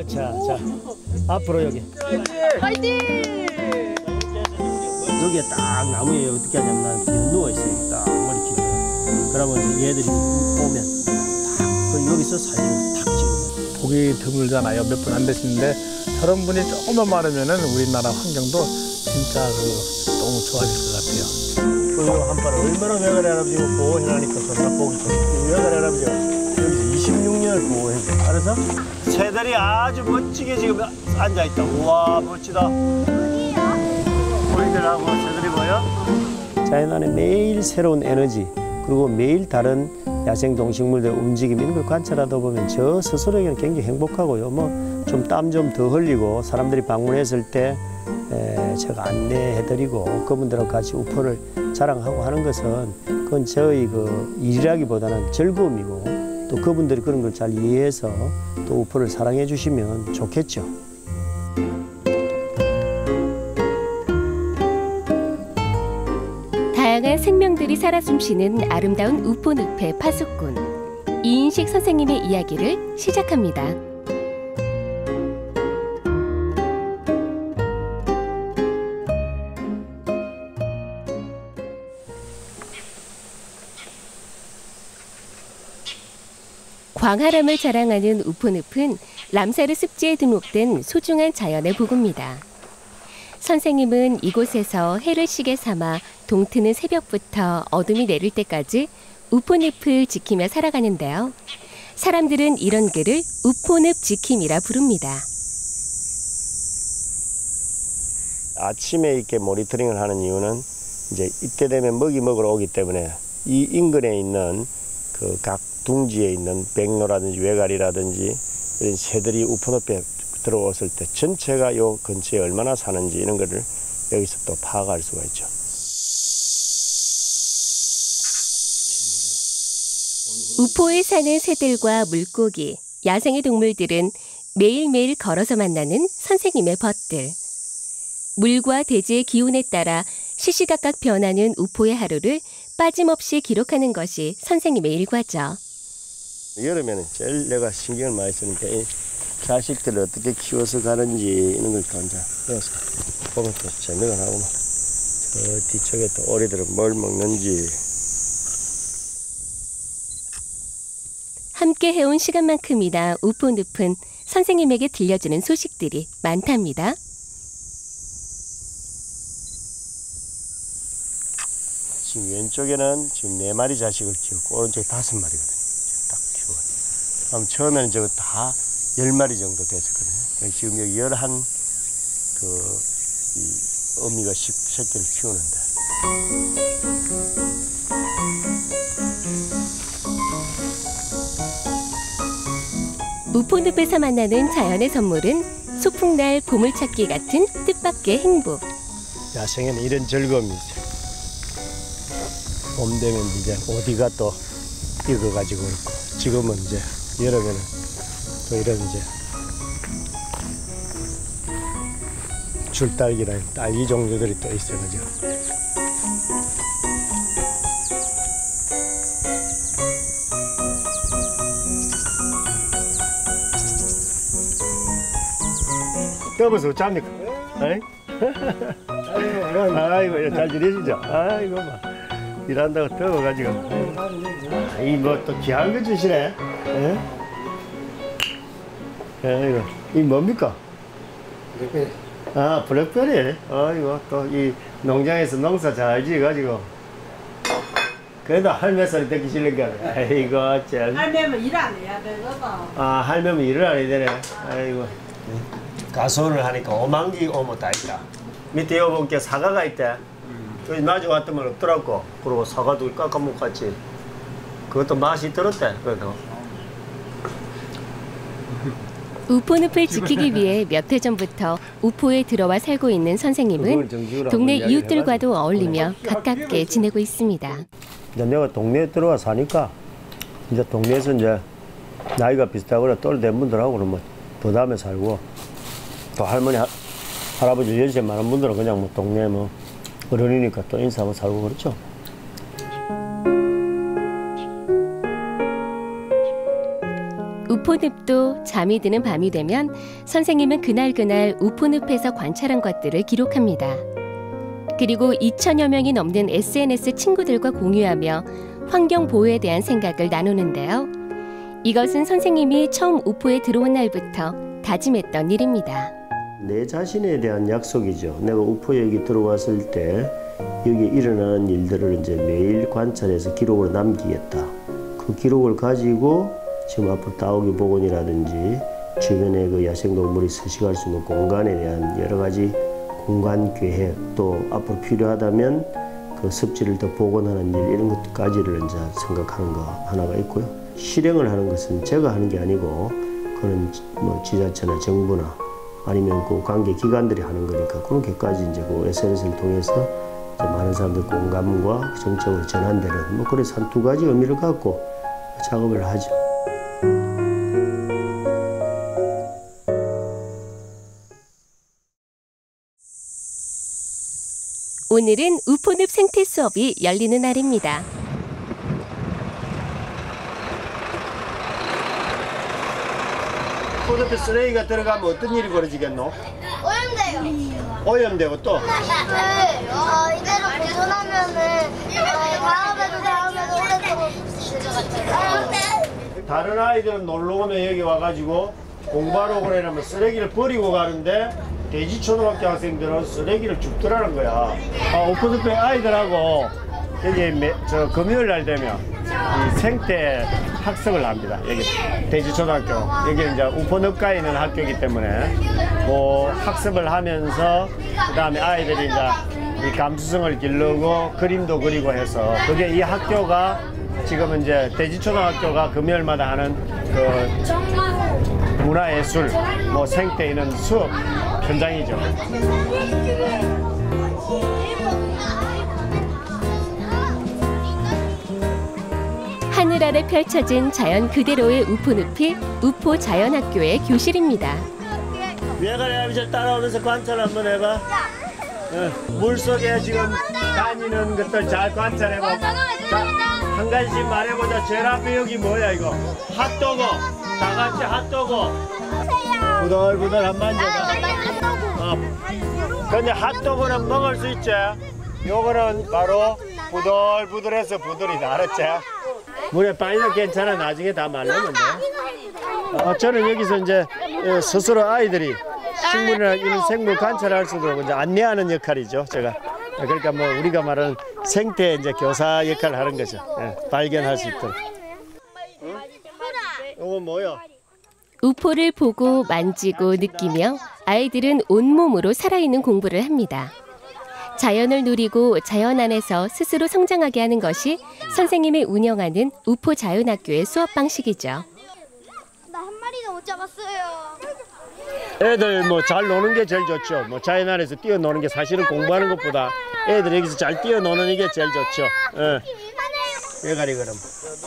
자. 앞으로 여기. 파이팅! 여기에 딱 나무에 어떻게 하냐면 뒤로 누워있어요. 딱 머리 기다가. 그러면 이제 얘들이 오면 딱 여기서 사진을 탁 찍으면. 보기 드물잖아요. 몇 분 안 되시는데 저런 분이 조금만 많으면은 우리나라 환경도 진짜 너무 좋아질 것 같아요. 그리고 한파를 얼마나 외가리 할아버지가 보호해라니까 그나 보기 좋고 외가리 할아버지가 여기서 26년을 보호해줘. 알아서? 새들이 아주 멋지게 지금 앉아있다. 우와 멋지다. 보이더라고 새들이 보여? 자연 안에 매일 새로운 에너지 그리고 매일 다른 야생 동식물들 움직임 이런 걸 관찰하다 보면 저 스스로에게는 굉장히 행복하고요. 뭐 좀 땀 좀 더 흘리고 사람들이 방문했을 때 제가 안내해드리고 그분들하고 같이 우포를 자랑하고 하는 것은 그건 저희 그 일이라기보다는 즐거움이고 또 그분들이 그런 걸 잘 이해해서 또 우포를 사랑해 주시면 좋겠죠. 다양한 생명들이 살아 숨쉬는 아름다운 우포늪의 파수꾼 이인식 선생님의 이야기를 시작합니다. 광활함을 자랑하는 우포늪은 람사르 습지에 등록된 소중한 자연의 보고입니다. 선생님은 이곳에서 해를 시계 삼아 동트는 새벽부터 어둠이 내릴 때까지 우포늪을 지키며 살아가는데요. 사람들은 이런 글을 우포늪 지킴이라 부릅니다. 아침에 이렇게 모니터링을 하는 이유는 이제 이때 되면 먹이 먹으러 오기 때문에 이 인근에 있는 그 각 둥지에 있는 백로라든지 외가리라든지 이런 새들이 우포늪에 들어왔을 때 전체가 요 근처에 얼마나 사는지 이런 거를 여기서 또 파악할 수가 있죠. 우포에 사는 새들과 물고기, 야생의 동물들은 매일매일 걸어서 만나는 선생님의 벗들. 물과 대지의 기온에 따라 시시각각 변하는 우포의 하루를 빠짐없이 기록하는 것이 선생님의 일과죠. 여름에는 제일 내가 신경을 많이 쓰니까 이 자식들을 어떻게 키워서 가는지 이런 걸 또 이제 배워서 보면 또 재미가 나고 저 뒤쪽에 또 오리들은 뭘 먹는지. 함께 해온 시간만큼이나 우포늪은 선생님에게 들려주는 소식들이 많답니다. 지금 왼쪽에는 지금 4마리 자식을 키우고 오른쪽에 5마리거든요. 딱 키워요. 그럼 처음에는 저거 다 10마리 정도 됐었거든요. 지금 여기 11 이 어미가 새끼를 키우는데. 우포늪에서 만나는 자연의 선물은 소풍날 보물찾기 같은 뜻밖의 행복. 야생에는 이런 즐거움이 있어요. 봄 되면 이제 어디가 또 익어가지고 있고 지금은 이제 여름에는 또 이런 이제 줄딸기나 딸기 종류들이 또 있어가지고 떠봐서 어쩝니까? 아이고 잘 지내시죠? 아이고 막 일한다고 떠가지고 이 뭐 또 귀한 거 주시네. 아이고 이 뭡니까? 블랙베리. 아 블랙베리. 아이고 또 이 농장에서 농사 잘 지어가지고 그래도 할매 소리 듣기 싫은 게 아이고 참. 할매면 일 안 해야 되거든. 아 할매면 일을 안 해야 되네. 아이고 가수를 하니까 오만기 오모 다 있다. 밑에 여기 보니까 사과가 있대. 여기 낮에 왔더만 없더라고. 그리고 사과도 깎아먹고 갔지. 그것도 맛이 들었대. 그래도. 우포늪을 지키기 위해 몇 해 전부터 우포에 들어와 살고 있는 선생님은 동네 이웃들과도 어울리며 가깝게 지내고 있습니다. 이제 내가 동네에 들어와 사니까 이제 동네에서 이제 나이가 비슷하거나 또래된 분들하고는 뭐 부담에 살고 또 할머니 할아버지 연세 많은 분들은 그냥 뭐 동네 뭐 어른이니까 또 인사하고 살고 그렇죠. 우포늪도 잠이 드는 밤이 되면 선생님은 그날 우포늪에서 관찰한 것들을 기록합니다. 그리고 2천여 명이 넘는 SNS 친구들과 공유하며 환경 보호에 대한 생각을 나누는데요. 이것은 선생님이 처음 우포에 들어온 날부터 다짐했던 일입니다. 내 자신에 대한 약속이죠. 내가 우포에 여기 들어왔을 때 여기 일어나는 일들을 이제 매일 관찰해서 기록으로 남기겠다. 그 기록을 가지고 지금 앞으로 따오기 복원이라든지 주변에 그 야생동물이 서식할 수 있는 공간에 대한 여러 가지 공간 계획, 또 앞으로 필요하다면 그 습지를 더 복원하는 일, 이런 것까지를 이제 생각하는 거 하나가 있고요. 실행을 하는 것은 제가 하는 게 아니고 그는 뭐 지자체나 정부나 아니면 그 관계 기관들이 하는 거니까 그렇게까지 이제 그 SNS를 통해서 이제 많은 사람들 공감과 정책으로 전환되는 뭐 그래서 한 2가지 의미를 갖고 작업을 하죠. 오늘은 우포늪 생태 수업이 열리는 날입니다. 우포늪에 쓰레기가 들어가면 어떤 일이 벌어지겠노? 오염돼요. 오염되고 또? 이대로 보존하면은 다음에도 오랫동안 들어갔잖아요. 다른 아이들은 놀러 오면 여기 와가지고 공부하러 오고 이러면 쓰레기를 버리고 가는데 대지초등학교 학생들은 쓰레기를 줍더라는 거야. 우포늪에 아이들하고 여기 저 금요일 날 되면 이 생태 학습을 합니다. 여기 대지초등학교. 여기 이제 우포늪가에 있는 학교이기 때문에 그 학습을 하면서 그다음에 아이들이 이제 이 감수성을 기르고 그림도 그리고 해서 그게 이 학교가 지금 이제 대지초등학교가 금요일마다 하는 그 문화예술, 뭐 생태 이런 수업 현장이죠. 하늘 아래 펼쳐진 자연 그대로의 우포늪이 우포 자연학교의 교실입니다. 외가리 이제 따라오면서 관찰 한번 해봐. 물속에 지금 다니는 것들 잘 관찰해봐. 자, 한 가지씩 말해보자. 제일 앞에 여기 뭐야 이거? 핫도그. 다 같이 핫도그. 부들부들 한 만져봐. 근데 핫도그는 먹을 수 있지? 요거는 바로 부들부들해서 부들이다. 알았지? 물에 빠지면 괜찮아. 나중에 다 말르면 돼. 저는 여기서 이제 스스로 아이들이 식물이나 이런 생물 관찰할 수 있도록 이제 안내하는 역할이죠. 제가. 그러니까 뭐 우리가 말하는 생태 이제 교사 역할을 하는 거죠. 발견할 수 있도록. 이거 뭐야? 우포를 보고 만지고 느끼며 아이들은 온몸으로 살아있는 공부를 합니다. 자연을 누리고 자연 안에서 스스로 성장하게 하는 것이 선생님이 운영하는 우포 자연학교의 수업 방식이죠. 나 한 마리도 못 잡았어요. 애들 뭐 잘 노는 게 제일 좋죠. 뭐 자연 안에서 뛰어노는 게 사실은 공부하는 것보다 애들 여기서 잘 뛰어노는 게 제일 좋죠. 외가리 걸음.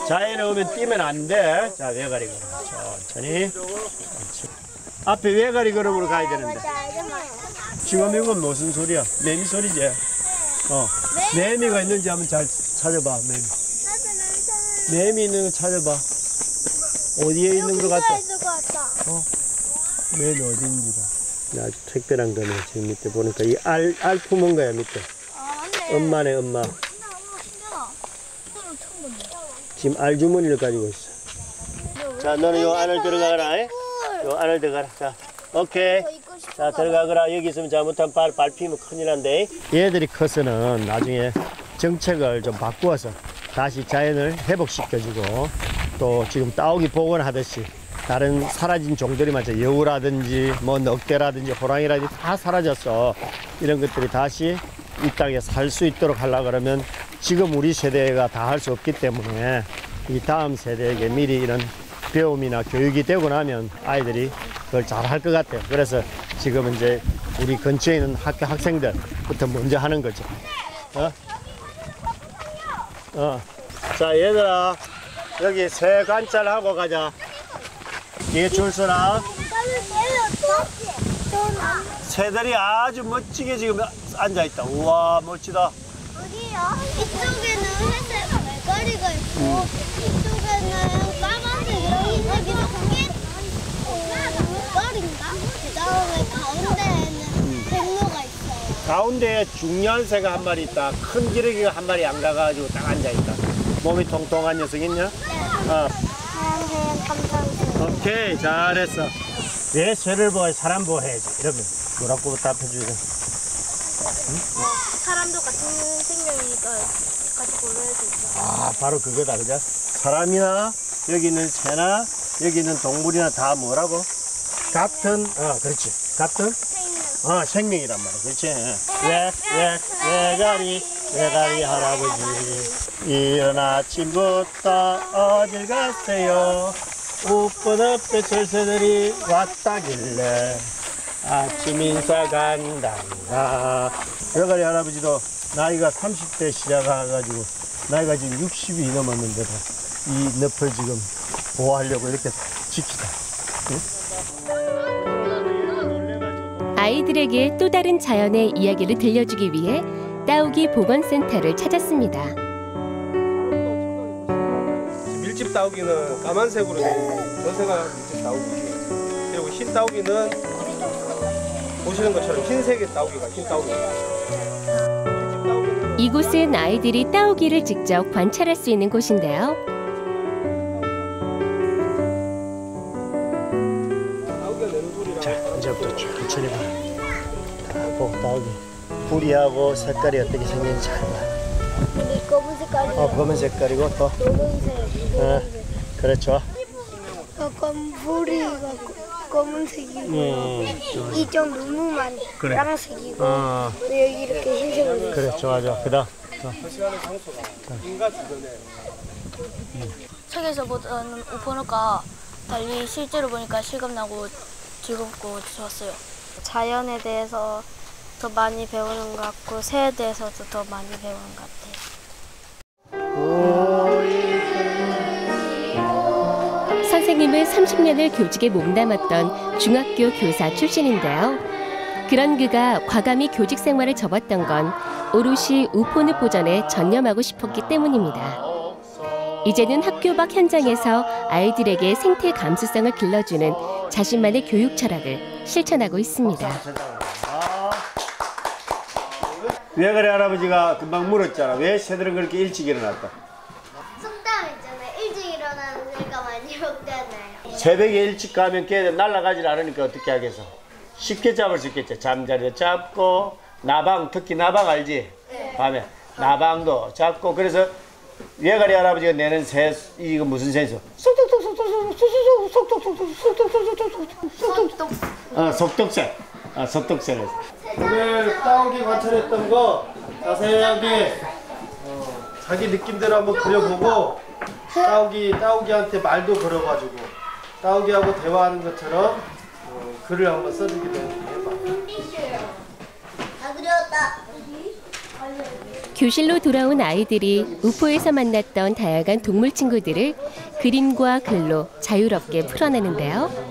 자연에 오면 뛰면 안 돼. 자, 외가리 걸음. 천천히. 앞에 외가리 걸음으로 가야 되는데. 지금 이건 무슨 소리야? 매미 소리지? 매미가 있는지 한번 잘 찾아봐, 매미. 매미 있는 거 찾아봐. 어디에 있는 것 같다? 매미 어디 있는지가. 아주 특별한 거네. 지금 밑에 보니까 이 알 품은 거야, 밑에. 엄마네, 엄마. 지금 알 주머니를 가지고 있어. 자, 너는 요 안을 들어가라. 요 안을 들어가라. 자, 오케이. 자, 들어가거라. 여기 있으면 잘못하면 밟히면 큰일 난데. 얘들이 커서는 나중에 정책을 좀 바꾸어서 다시 자연을 회복시켜주고 또 지금 따오기 복원하듯이 다른 사라진 종들이 많죠. 여우라든지 뭐 늑대라든지 호랑이라든지 다 사라졌어. 이런 것들이 다시 이 땅에 살 수 있도록 하려고 그러면 지금 우리 세대가 다 할 수 없기 때문에 이 다음 세대에게 미리 이런 배움이나 교육이 되고 나면 아이들이 그걸 잘 할 것 같아요. 그래서 지금 이제 우리 근처에 있는 학교 학생들부터 먼저 하는 거죠. 자, 얘들아, 여기 새 관찰하고 가자. 뒤에 줄 서라. 새들이 아주 멋지게 지금 앉아 있다. 우와, 멋지다. 어디요? 이쪽에는 회색 외가리가 있고 이쪽에는 까만색 흰색이 가운데에 중요한 새가 한 마리 있다. 큰 기러기가 한 마리 안 가가지고 딱 앉아있다. 몸이 통통한 녀석 있냐? 하얀 감상새. 오케이, 잘했어. 왜 새를 보호해? 사람 보호해야지. 이러면 뭐라고 답해주고. 사람도 같은 생명이니까 같이 보호해야 되죠. 아, 바로 그거다, 그죠? 사람이나 여기 있는 새나 여기 있는 동물이나 다 뭐라고? 같은, 그렇지. 같은? 생명이란 말이야. 그렇지. 외가리 할아버지. 이른 아침부터 어딜 갔어요? 우픈 앞에 철새들이 왔다길래 아침 인사 간단가. 외가리 할아버지도 나이가 30대 시작해가지고 나이가 지금 60이 넘었는데도 이 늪을 지금 보호하려고 이렇게 지키다. 아이들에게 또 다른 자연의 이야기를 들려주기 위해 따오기 보건센터를 찾았습니다. 밀집 따오기는 까만색으로 되어 있는 전새가 밀집 따오기예요. 그리고 흰 따오기는 보시는 것처럼 흰색의 따오기가 흰 따오기입니다. 이곳은 아이들이 따오기를 직접 관찰할 수 있는 곳인데요. 자, 이제부터 천천히 봐. 다 보고 따오기. 뿌리하고 색깔이 어떻게 생긴지 잘 봐. 이 검은 색깔이 검은 색깔이고 또. 노란색. 그렇죠. 뿌리가 검은색이고 이쪽 눈무만 그래. 파란색이고 여기 이렇게 흰색으로 그래, 좋아. 그다음. 책에서 보던 우포누가 달리 실제로 보니까 실감나고 즐겁고 좋았어요. 자연에 대해서 더 많이 배우는 것 같고 새에 대해서도 더 많이 배우는 것 같아요. 선생님은 30년을 교직에 몸담았던 중학교 교사 출신인데요. 그런 그가 과감히 교직 생활을 접었던 건 오롯이 우포늪 보전에 전념하고 싶었기 때문입니다. 이제는 학교 밖 현장에서 아이들에게 생태 감수성을 길러주는 자신만의 교육 철학을 실천하고 있습니다. 외가리 할아버지가 금방 물었잖아. 왜 새들은 그렇게 일찍 일어났다? 속담 있잖아요. 일찍 일어나는 새가 많이 먹잖아요. 새벽에 일찍 가면 걔들 날아가질 않으니까 어떻게 하겠어? 쉽게 잡을 수 있겠죠. 잠자리도 잡고 나방, 특히 나방 알지? 밤에 나방도 잡고. 그래서 외가리 할아버지가 내는 새, 이거 무슨 새죠? 속독새. 속독새를. 오늘 따오기 관찰했던 거 자세하게 자기 느낌대로 한번 그려보고 따오기한테 말도 걸어가지고 따오기하고 대화하는 것처럼 글을 한번 써주기도 해봐. 다 그렸다. 교실로 돌아온 아이들이 우포에서 만났던 다양한 동물 친구들을 그림과 글로 자유롭게 풀어내는데요.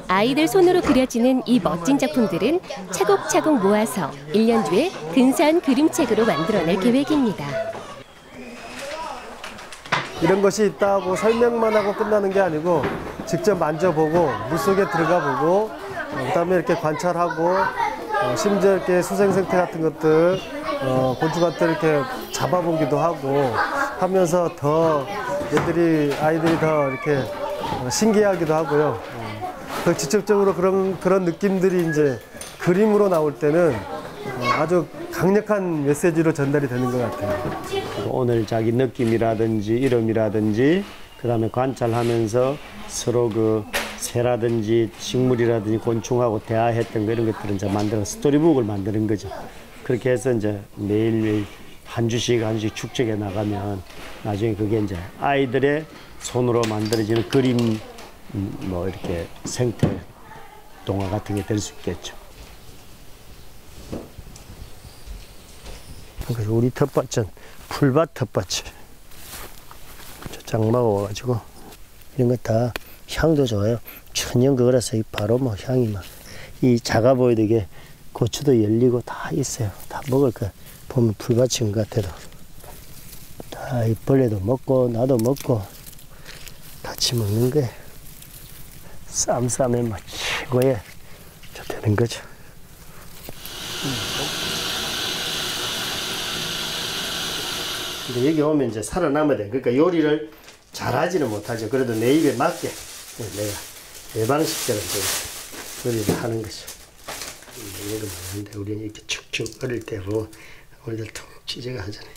아이들 손으로 그려지는 이 멋진 작품들은 차곡차곡 모아서 1년 뒤에 근사한 그림책으로 만들어낼 계획입니다. 이런 것이 있다고 설명만 하고 끝나는 게 아니고 직접 만져보고 물속에 들어가 보고 그다음에 이렇게 관찰하고 심지어 이렇게 수생생태 같은 것들 곤충 같은 이렇게 잡아보기도 하고 하면서 더 아이들이 더 이렇게 신기하기도 하고요. 그 직접적으로 그런 느낌들이 이제 그림으로 나올 때는 아주 강력한 메시지로 전달이 되는 것 같아요. 오늘 자기 느낌이라든지 이름이라든지 그다음에 관찰하면서 서로 그 새라든지 식물이라든지 곤충하고 대화했던 거 이런 것들은 이제 만들어 스토리북을 만드는 거죠. 그렇게 해서 이제 매일매일 한 주씩 축적해 나가면 나중에 그게 이제 아이들의 손으로 만들어지는 그림 뭐 이렇게 생태 동화 같은 게 될 수 있겠죠. 그래서 우리 텃밭은 풀밭 텃밭이 장마가 와가지고 이런 거 다 향도 좋아요. 천연 그거라서 바로 뭐 향이 막 이 작아 보여도 이게 고추도 열리고 다 있어요. 다 먹을 거 보면 풀밭인 것 같아도 다 이 벌레도 먹고 나도 먹고 같이 먹는 거예요. 쌈싸면 막 최고의 되는 거죠. 근데 여기 오면 이제 살아남아야 돼. 그러니까 요리를 잘하지는 못하죠. 그래도 내 입에 맞게 내가 내 방식대로 요리를 하는 거죠. 이거 많은데 우리는 이렇게 축축 어릴 때 뭐 우리들 툭 찢어가 하잖아요.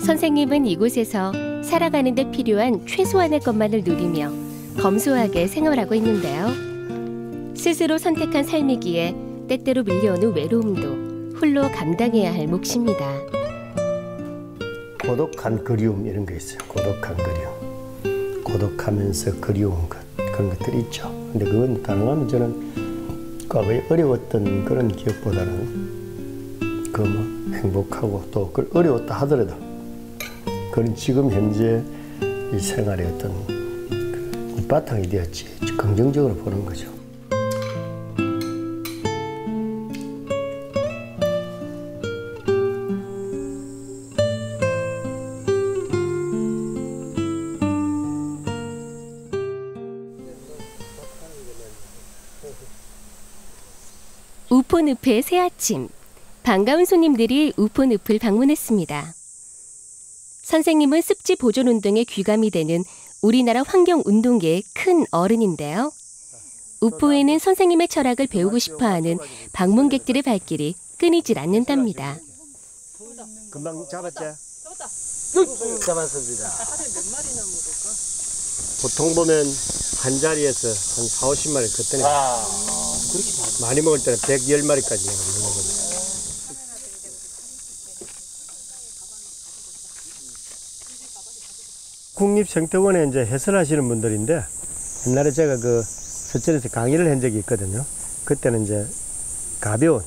선생님은 이곳에서 살아가는 데 필요한 최소한의 것만을 누리며 검소하게 생활하고 있는데요. 스스로 선택한 삶이기에 때때로 밀려오는 외로움도 홀로 감당해야 할 몫입니다. 고독한 그리움 이런 거 있어요. 고독한 그리움. 고독하면서 그리운 것 그런 것들이 있죠. 근데 그건 가능하면 저는 과거에 어려웠던 그런 기억보다는 그 뭐 행복하고 또 그 어려웠다 하더라도 그런 지금 현재 이 생활의 어떤 그 밑바탕이 되었지 긍정적으로 보는 거죠. 우포늪의 새아침. 반가운 손님들이 우포늪을 방문했습니다. 선생님은 습지 보존 운동에 귀감이 되는 우리나라 환경운동계의 큰 어른인데요. 우포에는 선생님의 철학을 배우고 싶어하는 방문객들의 발길이 끊이질 않는답니다. 금방 잡았지? 잡았습니다. 보통 보면 한 자리에서 한 4, 50마리 그때는 많이 먹을 때는 110마리까지 먹는 거거든요. 국립생태원에 이제 해설하시는 분들인데 옛날에 제가 그 서천에서 강의를 한 적이 있거든요. 그때는 이제 가벼운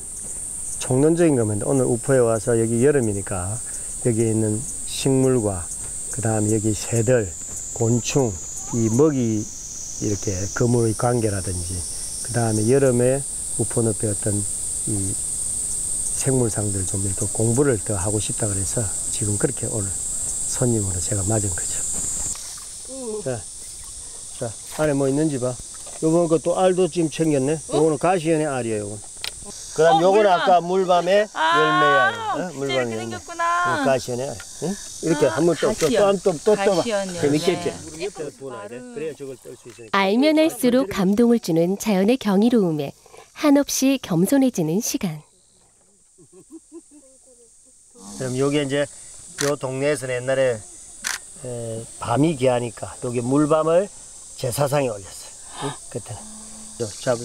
총론적인 겁니다. 오늘 우포에 와서 여기 여름이니까 여기 있는 식물과 그 다음에 여기 새들, 곤충, 이 먹이 이렇게 그물의 관계라든지 그 다음에 여름에 우포늪의 어떤 이 생물상들 좀 이렇게 공부를 더 하고 싶다 그래서 지금 그렇게 오늘 손님으로 제가 맞은 거죠. 자, 안에 뭐 있는지 봐. 요번 거 또 알도 지금 챙겼네. 요거는 가시연의 알이에요. 요건. 그다음 요거는 아까 물밤의 열매야. 물밤 열매. 생겼구나. 가시연의 알. 응? 이렇게 한번 또 떠봐. 재밌겠지? 옆에 두어놔야 돼. 그래야 저걸 뜰 수 있으니까. 알면 알수록 감동을 주는 자연의 경이로움에 한없이 겸손해지는 시간. 그럼 요게 이제 요 동네에서는 옛날에 밤이 귀하니까 여기 물밤을 제사상에 올렸어요. 응? 그때는.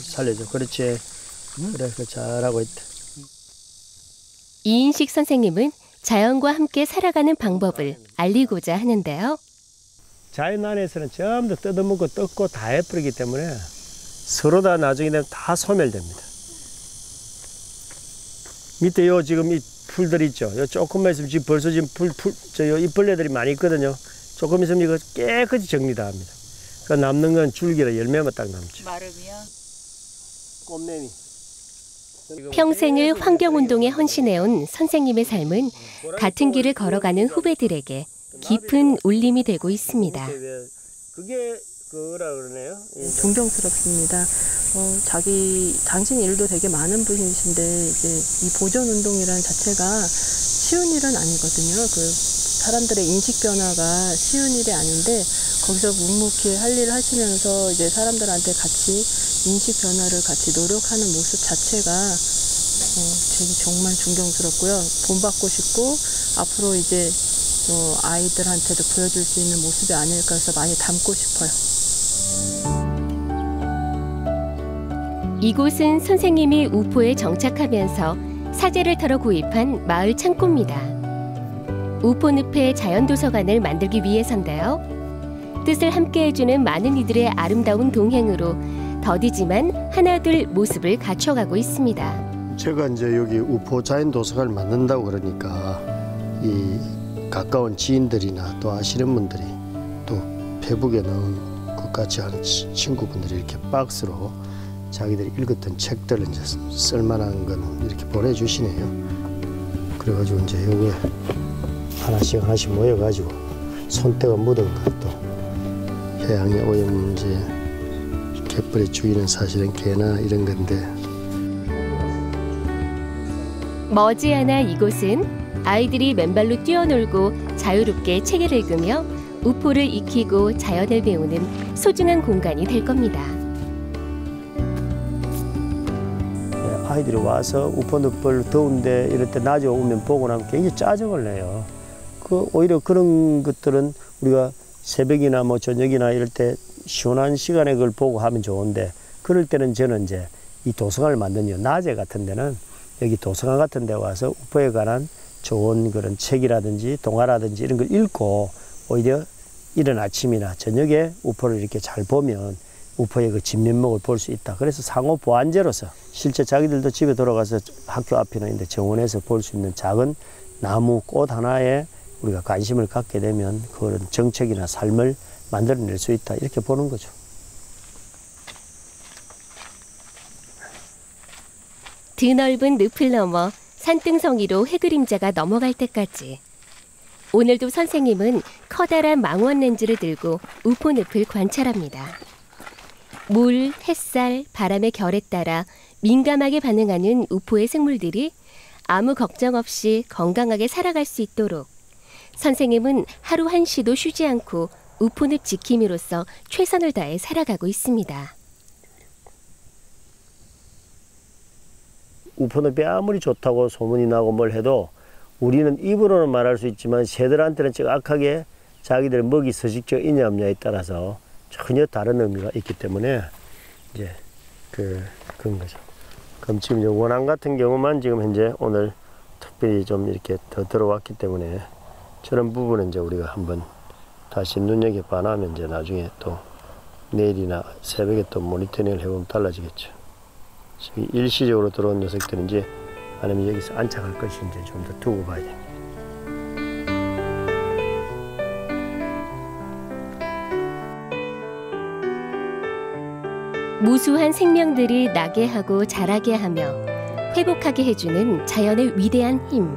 살려줘. 그렇지. 그래, 잘하고 있다. 이인식 선생님은 자연과 함께 살아가는 방법을 알리고자 하는데요. 자연 안에서는 전부 다 뜯어먹고 뜯고 다 해버리기 때문에 서로 다 나중에 되면 다 소멸됩니다. 밑에 요 지금 이 풀들 있죠. 요 조금만 있으면 지금 벌써 지금 요 잎벌레들이 많이 있거든요. 조금 있으면 이거 깨끗이 정리 다 합니다. 그 남는 건 줄기라 열매만 딱 남죠. 마름이요? 꽃내미. 평생을 환경운동에 헌신해온 선생님의 삶은 같은 길을 걸어가는 후배들에게 깊은 울림이 되고 있습니다. 그게 그거라 그러네요. 존경스럽습니다. 당신 일도 되게 많은 분이신데 이제 이 보존 운동이라는 자체가 쉬운 일은 아니거든요. 사람들의 인식 변화가 쉬운 일이 아닌데 거기서 묵묵히 할 일을 하시면서 이제 사람들한테 같이 인식 변화를 같이 노력하는 모습 자체가 정말 존경스럽고요. 본받고 싶고 앞으로 이제 아이들한테도 보여줄 수 있는 모습이 아닐까 해서 많이 담고 싶어요. 이곳은 선생님이 우포에 정착하면서 사제를 털어 구입한 마을 창고입니다. 우포늪의 자연도서관을 만들기 위해서인데요. 뜻을 함께 해주는 많은 이들의 아름다운 동행으로 더디지만 하나둘 모습을 갖춰가고 있습니다. 제가 이제 여기 우포 자연도서관을 만든다고 그러니까 이 가까운 지인들이나 또 아시는 분들이 또 페북에는 그같이 하는 친구분들이 이렇게 박스로 자기들이 읽었던 책들을 이제 쓸만한 거는 이렇게 보내주시네요. 그래가지고 이제 요게 하나씩 모여가지고 손때가 묻은 것도 해양의 오염 문제, 갯벌의 주인은 사실은 개나 이런 건데 머지않아 이곳은 아이들이 맨발로 뛰어놀고 자유롭게 책을 읽으며 우포를 익히고 자연을 배우는 소중한 공간이 될 겁니다. 아이들이 와서 우포늪을 더운데 이럴 때 낮에 오면 보고 나면 굉장히 짜증을 내요. 오히려 그런 것들은 우리가 새벽이나 뭐 저녁이나 이럴 때 시원한 시간에 그걸 보고 하면 좋은데, 그럴 때는 저는 이제 이 도서관을 만드는 낮에 같은 데는 여기 도서관 같은 데 와서 우포에 관한 좋은 그런 책이라든지 동화라든지 이런 걸 읽고 오히려 이른 아침이나 저녁에 우포를 이렇게 잘 보면 우포의 그 진면목을 볼 수 있다. 그래서 상호 보완제로서 실제 자기들도 집에 돌아가서 학교 앞이나 있는데 정원에서 볼 수 있는 작은 나무 꽃 하나에 우리가 관심을 갖게 되면 그런 정책이나 삶을 만들어낼 수 있다. 이렇게 보는 거죠. 드넓은 늪을 넘어 산등성이로 해그림자가 넘어갈 때까지 오늘도 선생님은 커다란 망원 렌즈를 들고 우포늪을 관찰합니다. 물, 햇살, 바람의 결에 따라 민감하게 반응하는 우포의 생물들이 아무 걱정 없이 건강하게 살아갈 수 있도록 선생님은 하루 한시도 쉬지 않고 우포늪 지킴이로서 최선을 다해 살아가고 있습니다. 우포늪이 아무리 좋다고 소문이 나고 뭘 해도 우리는 입으로는 말할 수 있지만 새들한테는 정확하게 자기들 먹이 서식지가 있냐 없냐에 따라서 전혀 다른 의미가 있기 때문에 이제 그런 거죠. 그럼 지금 이제 원앙 같은 경우만 지금 현재 오늘 특별히 좀 이렇게 더 들어왔기 때문에 저런 부분은 이제 우리가 한번 다시 눈여겨봐 나면 이제 나중에 또 내일이나 새벽에 또 모니터링을 해보면 달라지겠죠. 지금 일시적으로 들어온 녀석들인지 아니면 여기서 안착할 것인지 좀 더 두고 봐야 됩니다. 무수한 생명들이 나게 하고 자라게 하며 회복하게 해주는 자연의 위대한 힘.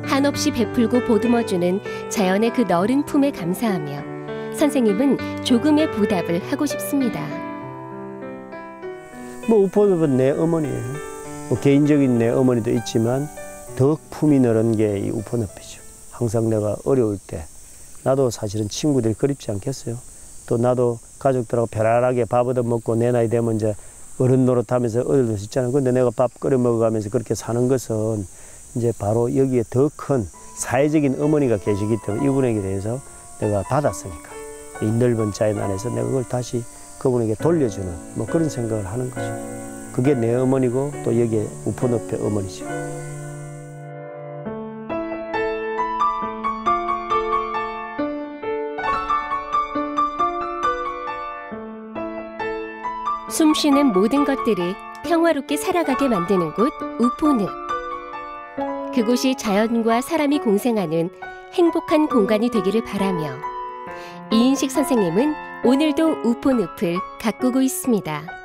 한없이 베풀고 보듬어주는 자연의 그 너른 품에 감사하며 선생님은 조금의 보답을 하고 싶습니다. 우포늪은 내 어머니예요. 개인적인 내 어머니도 있지만 더 품이 넓은 게 이 우포늪이죠. 항상 내가 어려울 때 나도 사실은 친구들이 그립지 않겠어요. 또 나도 가족들하고 편안하게 밥 얻어 먹고 내 나이 되면 이제 어른 노릇하면서 얻을 수 있잖아요. 근데 내가 밥 끓여 먹어가면서 그렇게 사는 것은 이제 바로 여기에 더 큰 사회적인 어머니가 계시기 때문에 이분에게 대해서 내가 받았으니까 이 넓은 자연 안에서 내가 그걸 다시 그분에게 돌려주는 뭐 그런 생각을 하는 거죠. 그게 내 어머니고 또 여기에 우포늪의 어머니죠. 숨쉬는 모든 것들이 평화롭게 살아가게 만드는 곳 우포늪. 그곳이 자연과 사람이 공생하는 행복한 공간이 되기를 바라며 이인식 선생님은 오늘도 우포늪을 가꾸고 있습니다.